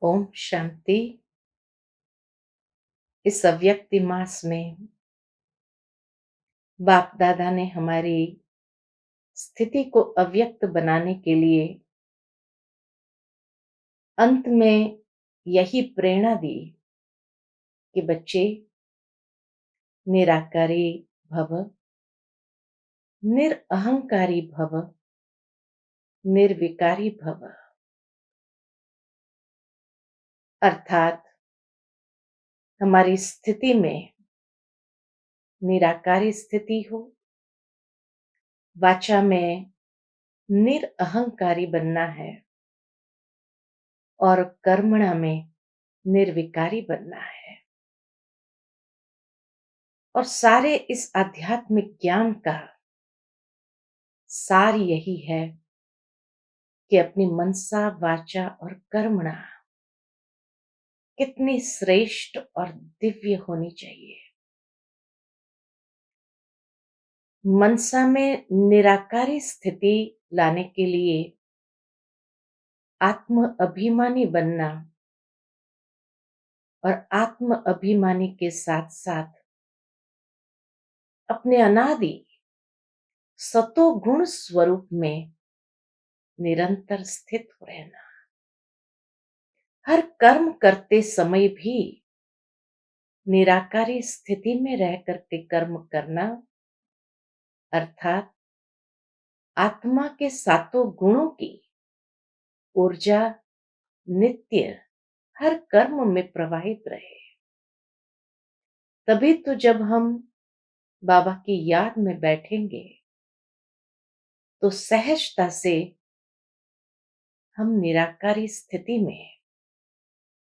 ओम शांति। इस अव्यक्ति मास में बाप दादा ने हमारी स्थिति को अव्यक्त बनाने के लिए अंत में यही प्रेरणा दी कि बच्चे निराकारी भव, निरअहंकारी भव, निर्विकारी भव। अर्थात हमारी स्थिति में निराकारी स्थिति हो, वाचा में निरअहंकारी बनना है और कर्मणा में निर्विकारी बनना है। और सारे इस आध्यात्मिक ज्ञान का सार यही है कि अपनी मनसा वाचा और कर्मणा कितनी श्रेष्ठ और दिव्य होनी चाहिए। मनसा में निराकारी स्थिति लाने के लिए आत्म अभिमानी बनना और आत्म अभिमानी के साथ साथ अपने अनादि सतो गुण स्वरूप में निरंतर स्थित रहना। हर कर्म करते समय भी निराकारी स्थिति में रह करके कर्म करना, अर्थात आत्मा के सातों गुणों की ऊर्जा नित्य हर कर्म में प्रवाहित रहे। तभी तो जब हम बाबा की याद में बैठेंगे तो सहजता से हम निराकारी स्थिति में,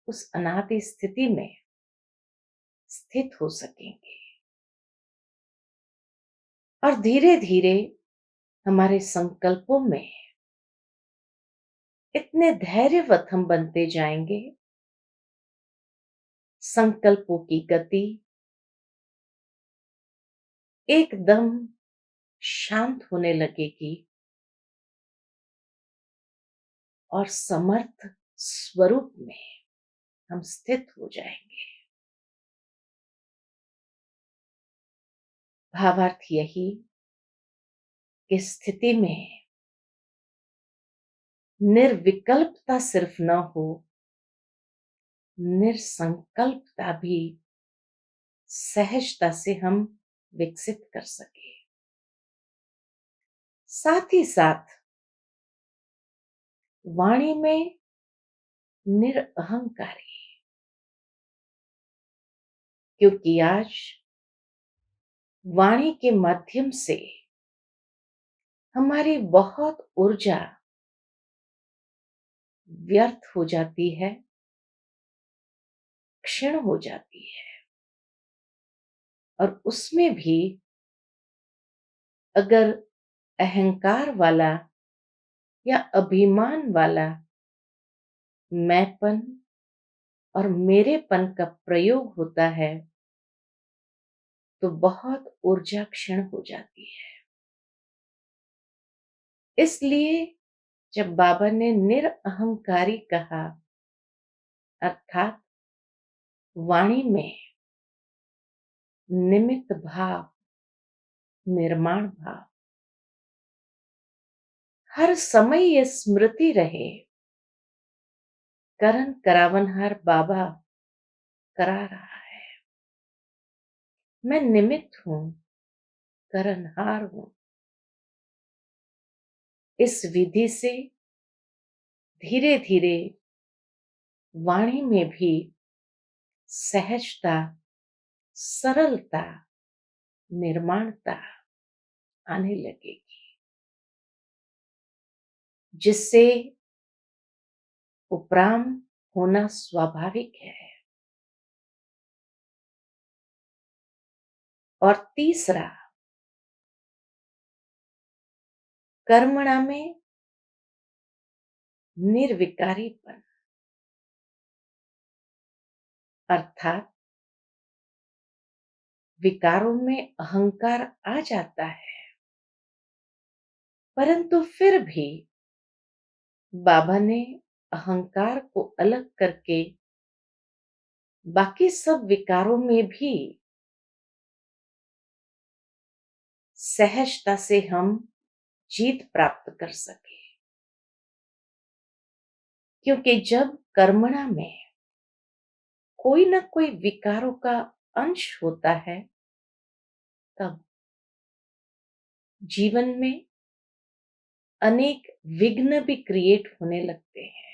उस अनादि स्थिति में स्थित हो सकेंगे। और धीरे धीरे हमारे संकल्पों में इतने धैर्यवत हम बनते जाएंगे, संकल्पों की गति एकदम शांत होने लगेगी और समर्थ स्वरूप में हम स्थित हो जाएंगे। भावार्थ यही कि स्थिति में निर्विकल्पता सिर्फ न हो, निरसंकल्पता भी सहजता से हम विकसित कर सके। साथ ही साथ वाणी में निरअहंकारी, क्योंकि आज वाणी के माध्यम से हमारी बहुत ऊर्जा व्यर्थ हो जाती है, क्षीण हो जाती है। और उसमें भी अगर अहंकार वाला या अभिमान वाला मैंपन और मेरेपन का प्रयोग होता है तो बहुत ऊर्जा क्षीण हो जाती है। इसलिए जब बाबा ने निरअहंकारी कहा, अर्थात वाणी में निमित्त भाव, निर्माण भाव, हर समय ये स्मृति रहे, करन करावनहार बाबा करा रहा है। मैं निमित्त हूं, करनहार हूं। इस विधि से धीरे धीरे वाणी में भी सहजता, सरलता, निर्माणता आने लगेगी, जिससे उपराम होना स्वाभाविक है। और तीसरा, कर्मणा में निर्विकारीपन, अर्थात विकारों में अहंकार आ जाता है, परंतु फिर भी बाबा ने अहंकार को अलग करके बाकी सब विकारों में भी सहजता से हम जीत प्राप्त कर सके। क्योंकि जब कर्मणा में कोई ना कोई विकारों का अंश होता है, तब जीवन में अनेक विघ्न भी क्रिएट होने लगते हैं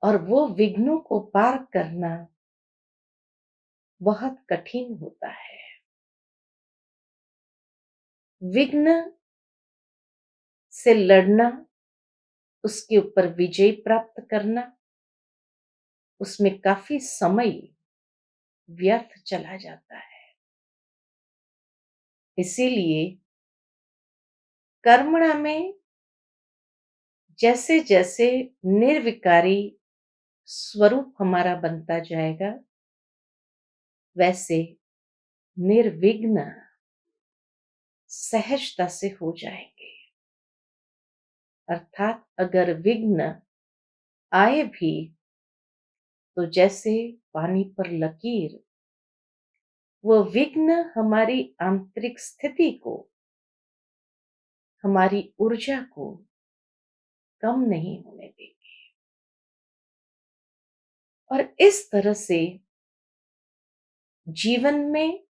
और वो विघ्नों को पार करना बहुत कठिन होता है। विघ्न से लड़ना, उसके ऊपर विजय प्राप्त करना, उसमें काफी समय व्यर्थ चला जाता है। इसीलिए कर्मणा में जैसे जैसे निर्विकारी स्वरूप हमारा बनता जाएगा, वैसे निर्विघ्न सहजता से हो जाएंगे। अर्थात अगर विघ्न आए भी तो जैसे पानी पर लकीर, वो विघ्न हमारी आंतरिक स्थिति को, हमारी ऊर्जा को कम नहीं होने देंगे। और इस तरह से जीवन में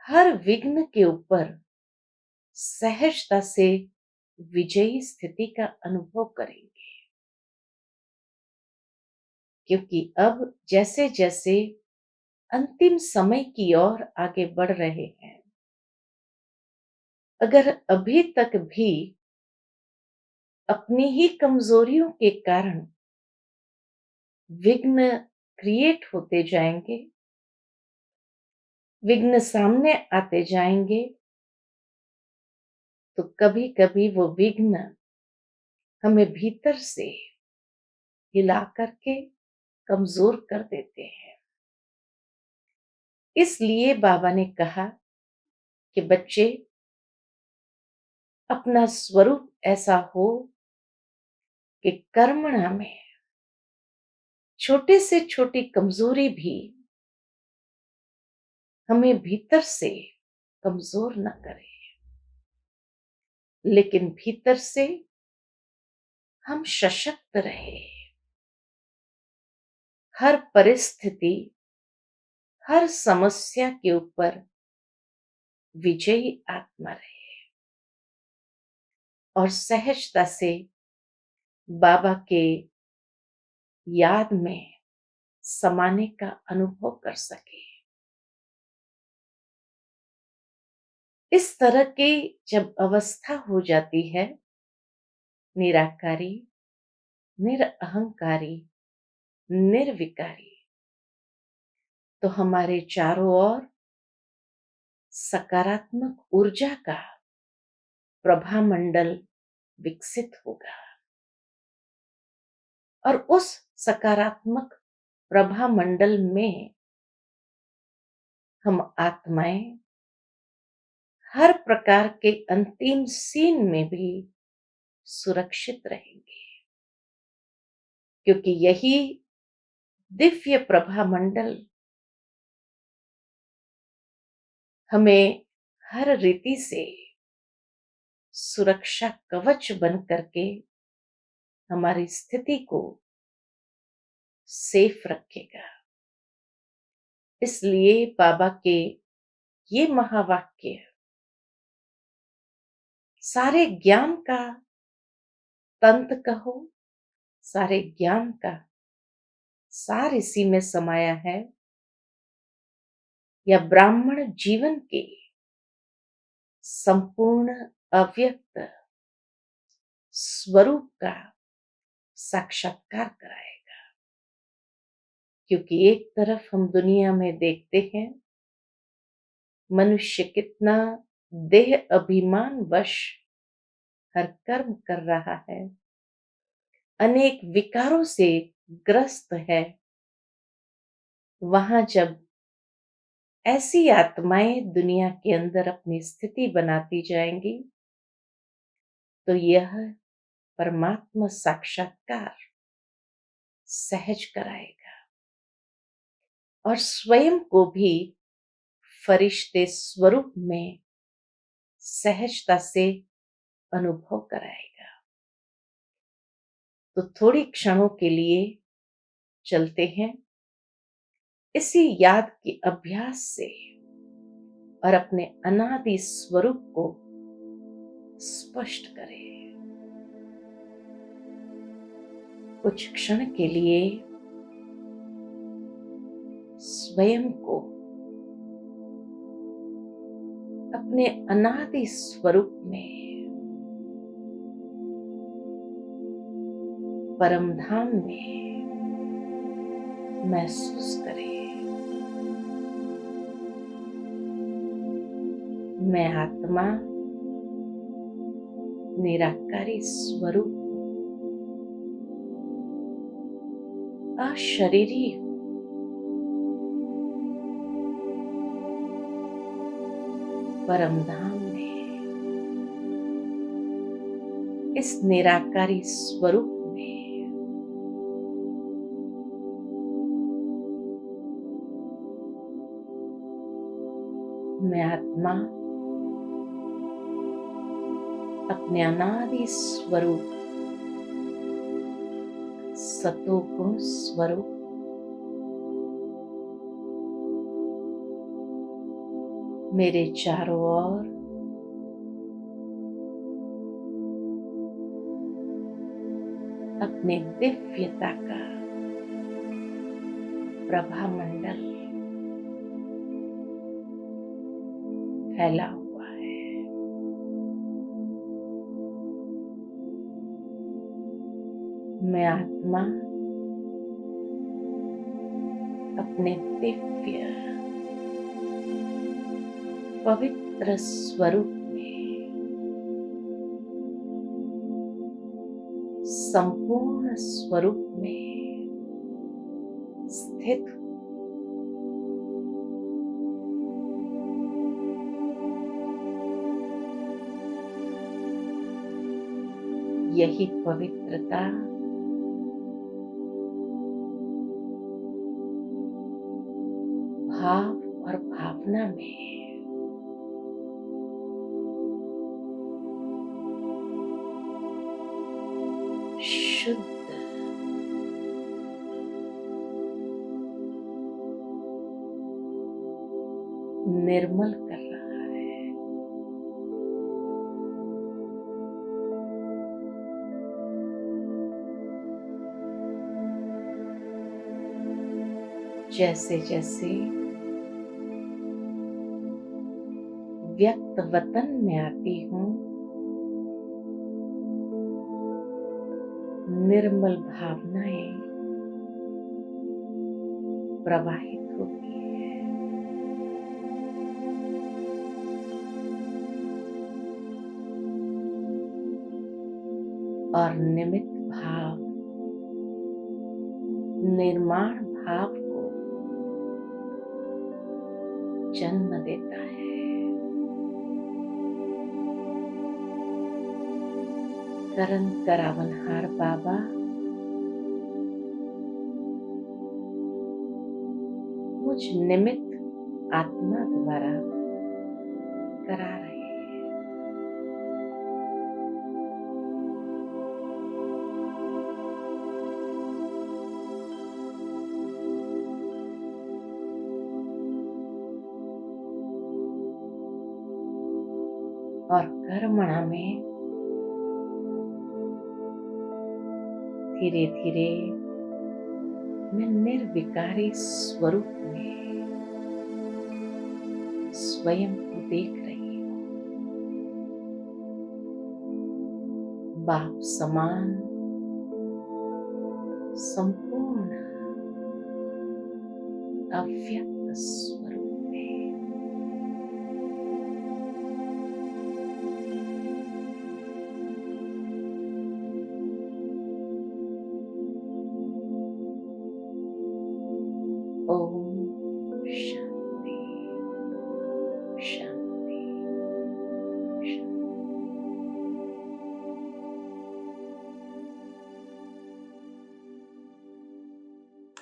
हर विघ्न के ऊपर सहजता से विजयी स्थिति का अनुभव करेंगे। क्योंकि अब जैसे जैसे अंतिम समय की ओर आगे बढ़ रहे हैं, अगर अभी तक भी अपनी ही कमजोरियों के कारण विघ्न क्रिएट होते जाएंगे, विघ्न सामने आते जाएंगे, तो कभी कभी वो विघ्न हमें भीतर से हिला करके कमजोर कर देते हैं। इसलिए बाबा ने कहा कि बच्चे, अपना स्वरूप ऐसा हो कि कर्मणा में छोटे से छोटी कमजोरी भी हमें भीतर से कमजोर न करे, लेकिन भीतर से हम सशक्त रहे। हर परिस्थिति, हर समस्या के ऊपर विजयी आत्मा रहे और सहजता से बाबा के याद में समाने का अनुभव कर सके। इस तरह की जब अवस्था हो जाती है, निराकारी, निरअहंकारी, निर्विकारी, तो हमारे चारों ओर सकारात्मक ऊर्जा का प्रभामंडल विकसित होगा और उस सकारात्मक प्रभामंडल में हम आत्माएं हर प्रकार के अंतिम सीन में भी सुरक्षित रहेंगे। क्योंकि यही दिव्य प्रभामंडल हमें हर रीति से सुरक्षा कवच बन करके हमारी स्थिति को सेफ रखेगा। इसलिए बाबा के ये महावाक्य सारे ज्ञान का तंत्र कहो, सारे ज्ञान का सार इसी में समाया है, या ब्राह्मण जीवन के संपूर्ण अव्यक्त स्वरूप का साक्षात्कार कराएगा। क्योंकि एक तरफ हम दुनिया में देखते हैं मनुष्य कितना देह अभिमान वश हर कर्म कर रहा है, अनेक विकारों से ग्रस्त है। वहां जब ऐसी आत्माएं दुनिया के अंदर अपनी स्थिति बनाती जाएंगी, तो यह परमात्मा साक्षात्कार सहज कराएगा और स्वयं को भी फरिश्ते स्वरूप में सहजता से अनुभव कराएगा। तो थोड़ी क्षणों के लिए चलते हैं इसी याद के अभ्यास से और अपने अनादि स्वरूप को स्पष्ट करें। कुछ क्षण के लिए स्वयं को अपने अनादि स्वरूप में, परम धाम में महसूस करें। मैं आत्मा निराकारी स्वरूप अशरीरी हूं। परम धाम में इस निराकारी स्वरूप में मैं आत्मा अपने अनादि स्वरूप सतोगुण स्वरूप मेरे चारों ओर अपने दिव्यता का प्रभा मंडल फैला हुआ है। मैं आत्मा अपने दिव्य पवित्र स्वरूप में संपूर्ण स्वरूप में स्थित हूं। यही पवित्रता भाव और भावना में शुद्ध निर्मल कर रहा है। जैसे जैसे व्यक्त वतन में आती हूं, निर्मल भावनाएं प्रवाहित होती है। और निमित्त भाव निर्माण भाव को जन्म देता है। करण करावनहार बाबा मुझ निमित्त आत्मा द्वारा करा रहे हैं। और कर्मणा में धीरे धीरे मैं निर्विकारी स्वरूप में स्वयं को देख रही हूं। बाप समान संपूर्ण अव्यक्त स्वरूप में ओम